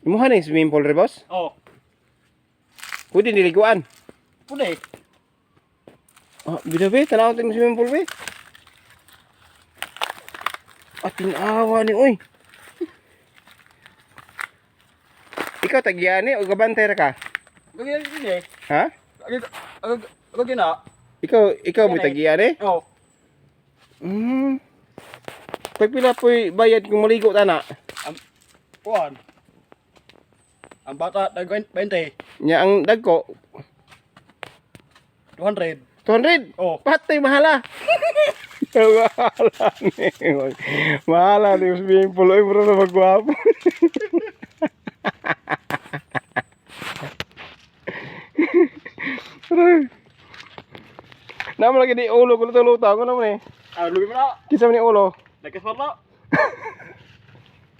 Imuha na yung swimming pool, re, boss? Oh. Pwede niliguan. Pwede. Ah, bida, be. Tanaw tayo swimming pool, be. At tinawa ni, oy. Ikaw, tagyan o gabantay ra ka? Gagyan din eh. Ha? Gagyan na. Ikaw may tagyan eh? Oo. Pagpila po'y bayad kung maligo tana? Kuhan. Ang bata, 20. Nya ang dagko? 200. 200? Oh. Patay, mahala. Mahala ni. Mahala ni swimming pool. Ay, bro na magwapo. Naman lagi di ulo ko luto-luto. Ako naman eh. Ah, lubi mo na. Kisa man ni ulo. Nagkaswat na.